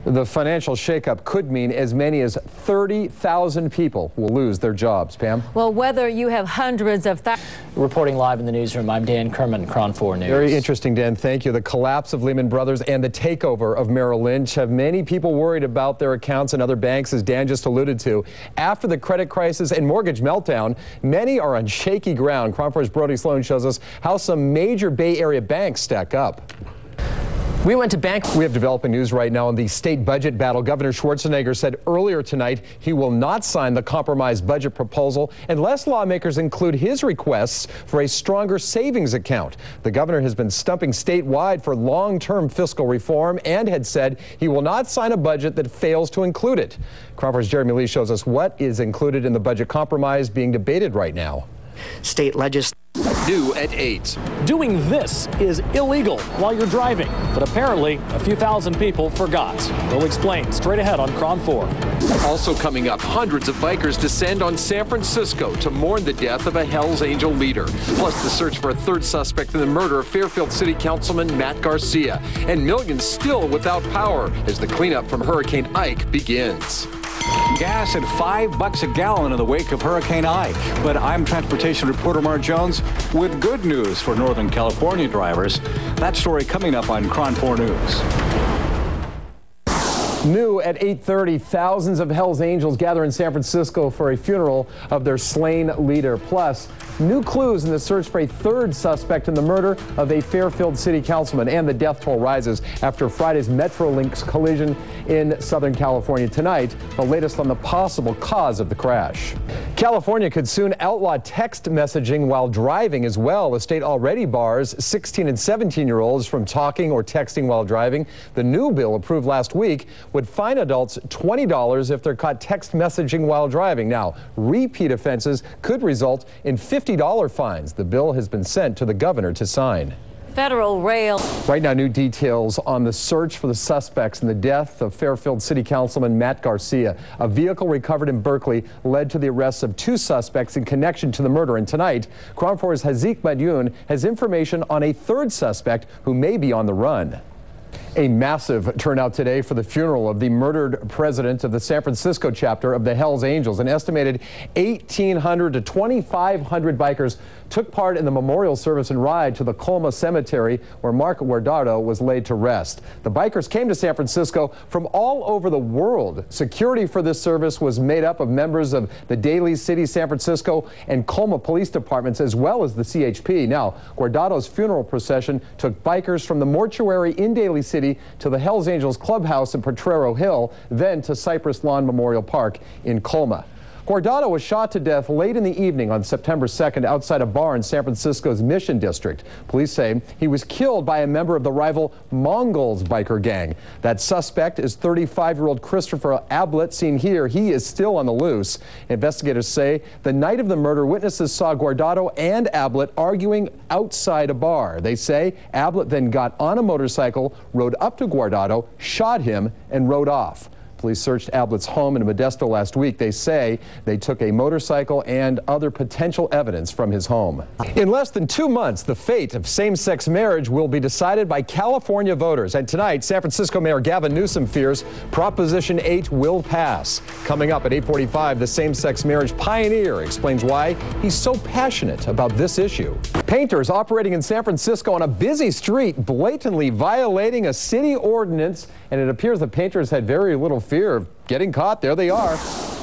The financial shakeup could mean as many as 30,000 people will lose their jobs. Pam? Well, whether you have hundreds of thousands. Reporting live in the newsroom, I'm Dan Kerman, KRON 4 News. Very interesting, Dan. Thank you. The collapse of Lehman Brothers and the takeover of Merrill Lynch have many people worried about their accounts and other banks, as Dan just alluded to. After the credit crisis and mortgage meltdown, many are on shaky ground. KRON 4's Brody Sloan shows us how some major Bay Area banks stack up. We went to bank. We have developing news right now on the state budget battle. Governor Schwarzenegger said earlier tonight he will not sign the compromise budget proposal unless lawmakers include his requests for a stronger savings account. The governor has been stumping statewide for long-term fiscal reform and had said he will not sign a budget that fails to include it. KRON 4's Jeremy Lee shows us what is included in the budget compromise being debated right now. State legislators. New at 8. Doing this is illegal while you're driving, but apparently a few thousand people forgot. We'll explain straight ahead on KRON 4. Also coming up, hundreds of bikers descend on San Francisco to mourn the death of a Hells Angel leader. Plus the search for a third suspect in the murder of Fairfield City Councilman Matt Garcia. And millions still without power as the cleanup from Hurricane Ike begins. Gas at $5 a gallon in the wake of Hurricane Ike. But I'm transportation reporter Mark Jones with good news for Northern California drivers. That story coming up on KRON 4 News. New at 8:30, thousands of Hells Angels gather in San Francisco for a funeral of their slain leader. Plus, new clues in the search for a third suspect in the murder of a Fairfield City Councilman, and the death toll rises after Friday's Metrolinx collision in Southern California. Tonight, the latest on the possible cause of the crash. California could soon outlaw text messaging while driving as well. The state already bars 16 and 17-year-olds from talking or texting while driving. The new bill, approved last week, would fine adults $20 if they're caught text messaging while driving. Now, repeat offenses could result in $50 fines. The bill has been sent to the governor to sign. Federal rail. Right now, new details on the search for the suspects in the death of Fairfield City Councilman Matt Garcia. A vehicle recovered in Berkeley led to the arrests of two suspects in connection to the murder. And tonight, KRON 4's Hazik Madyoun has information on a third suspect who may be on the run. A massive turnout today for the funeral of the murdered president of the San Francisco chapter of the Hells Angels. An estimated 1,800 to 2,500 bikers took part in the memorial service and ride to the Colma Cemetery, where Mark Guardado was laid to rest. The bikers came to San Francisco from all over the world. Security for this service was made up of members of the Daly City, San Francisco, and Colma police departments, as well as the CHP. Now, Guardado's funeral procession took bikers from the mortuary in Daly City to the Hells Angels clubhouse in Potrero Hill, then to Cypress Lawn Memorial Park in Colma. Guardado was shot to death late in the evening on September 2nd outside a bar in San Francisco's Mission District. Police say he was killed by a member of the rival Mongols biker gang. That suspect is 35-year-old Christopher Ablett, seen here. He is still on the loose. Investigators say the night of the murder, witnesses saw Guardado and Ablett arguing outside a bar. They say Ablett then got on a motorcycle, rode up to Guardado, shot him, and rode off. Police searched Ablett's home in Modesto last week. They say they took a motorcycle and other potential evidence from his home. In less than 2 months, the fate of same-sex marriage will be decided by California voters. And tonight, San Francisco Mayor Gavin Newsom fears Proposition 8 will pass. Coming up at 8:45, the same-sex marriage pioneer explains why he's so passionate about this issue. Painters operating in San Francisco on a busy street blatantly violating a city ordinance, and it appears the painters had very little fear of getting caught. There they are.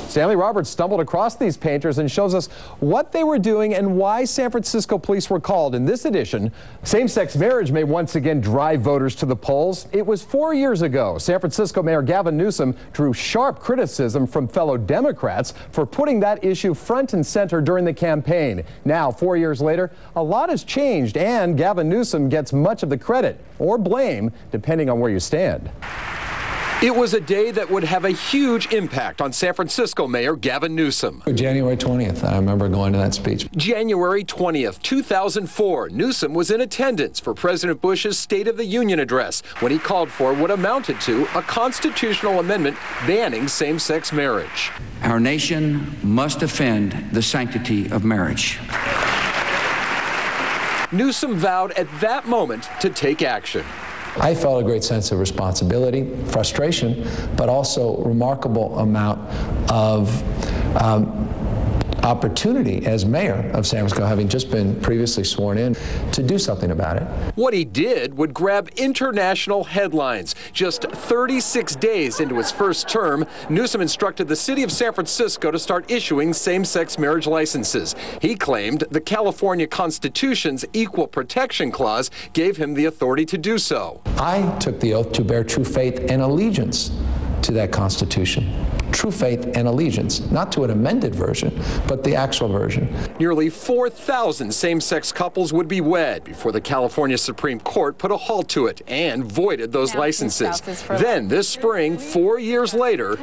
Stanley Roberts stumbled across these painters and shows us what they were doing and why San Francisco police were called. In this edition, same-sex marriage may once again drive voters to the polls. It was 4 years ago. San Francisco Mayor Gavin Newsom drew sharp criticism from fellow Democrats for putting that issue front and center during the campaign. Now, 4 years later, a lot has changed, and Gavin Newsom gets much of the credit or blame, depending on where you stand. It was a day that would have a huge impact on San Francisco Mayor Gavin Newsom. January 20th, I remember going to that speech. January 20th, 2004, Newsom was in attendance for President Bush's State of the Union address when he called for what amounted to a constitutional amendment banning same-sex marriage. Our nation must defend the sanctity of marriage. Newsom vowed at that moment to take action. I felt a great sense of responsibility, frustration, but also remarkable amount of opportunity as mayor of San Francisco, having just been previously sworn in, to do something about it. What he did would grab international headlines. Just 36 days into his first term, Newsom instructed the city of San Francisco to start issuing same-sex marriage licenses. He claimed the California Constitution's Equal Protection Clause gave him the authority to do so. I took the oath to bear true faith and allegiance to that Constitution. True faith and allegiance, not to an amended version, but the actual version. Nearly 4,000 same-sex couples would be wed before the California Supreme Court put a halt to it and voided those licenses. Then this spring, 4 years later,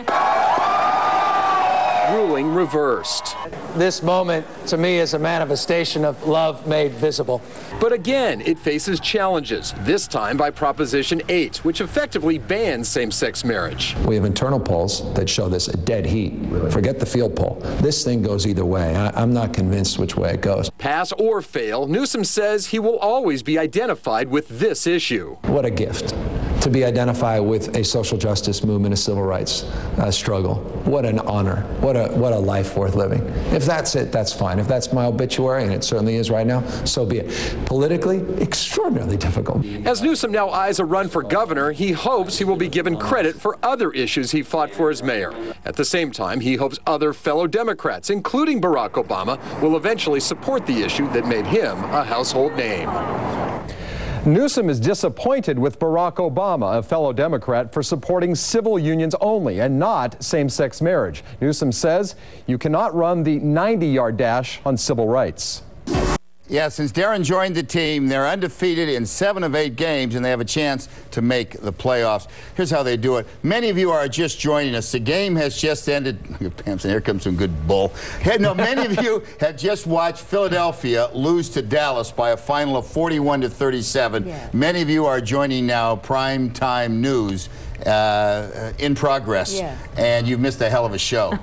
ruling reversed. This moment, to me, is a manifestation of love made visible. But again, it faces challenges, this time by Proposition 8, which effectively bans same-sex marriage. We have internal polls that show this a dead heat. Forget the field poll. This thing goes either way. I'm not convinced which way it goes. Pass or fail, Newsom says he will always be identified with this issue. What a gift to be identified with a social justice movement, a civil rights struggle. What an honor. What a life worth living. If that's it, that's fine. If that's my obituary, and it certainly is right now, so be it. Politically, extraordinarily difficult. As Newsom now eyes a run for governor, he hopes he will be given credit for other issues he fought for as mayor. At the same time, he hopes other fellow Democrats, including Barack Obama, will eventually support the issue that made him a household name. Newsom is disappointed with Barack Obama, a fellow Democrat, for supporting civil unions only and not same-sex marriage. Newsom says you cannot run the 90-yard dash on civil rights. Yeah, since Darren joined the team, they're undefeated in 7 of 8 games, and they have a chance to make the playoffs. Here's how they do it. Many of you are just joining us. The game has just ended. Here comes some good bull. No, many of you have just watched Philadelphia lose to Dallas by a final of 41-37. Yeah. Many of you are joining now Prime Time News in progress, and you've missed a hell of a show.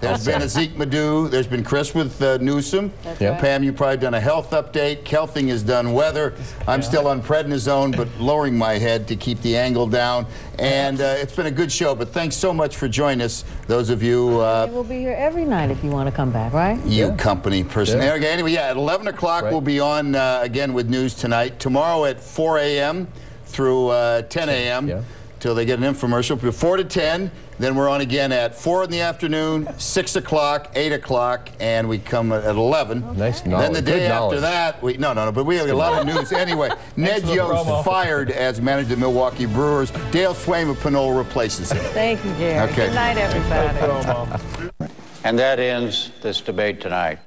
There's been a Zeke Madu, there's been Chris with Newsom. Pam, you've probably done a health update. Kelthing has done weather. I'm still on prednisone, but lowering my head to keep the angle down. And it's been a good show, but thanks so much for joining us, those of you. We'll be here every night if you want to come back, right? You company person. Okay, anyway, at 11 o'clock we'll be on again with news tonight. Tomorrow at 4 a.m. through 10 a.m. till they get an infomercial. 4 to 10, then we're on again at 4 in the afternoon, 6 o'clock, 8 o'clock, and we come at 11. Nice knowledge. Then the day after that, but we have a lot of news. Anyway, Ned Yost fired as manager of the Milwaukee Brewers. Dale Swaim of Pinole replaces him. Thank you, Gary. Okay. Good night, everybody. And that ends this debate tonight.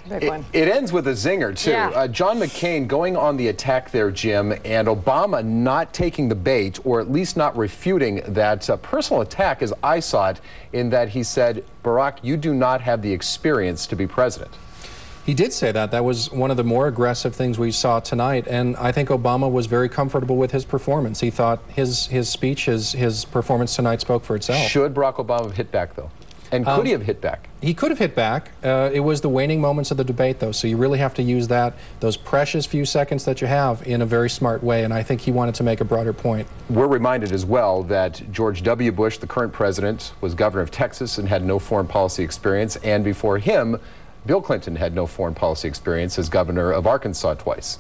It ends with a zinger, too. Yeah. John McCain going on the attack there, Jim, and Obama not taking the bait, or at least not refuting that personal attack, as I saw it, in that he said, Barack, you do not have the experience to be president. He did say that. That was one of the more aggressive things we saw tonight, and I think Obama was very comfortable with his performance. He thought his speech, his performance tonight spoke for itself. Should Barack Obama have hit back, though? And could he have hit back? He could have hit back. It was the waning moments of the debate, though, so you really have to use those precious few seconds that you have in a very smart way, and I think he wanted to make a broader point. We're reminded as well that George W. Bush, the current president, was governor of Texas and had no foreign policy experience, and before him, Bill Clinton had no foreign policy experience as governor of Arkansas twice.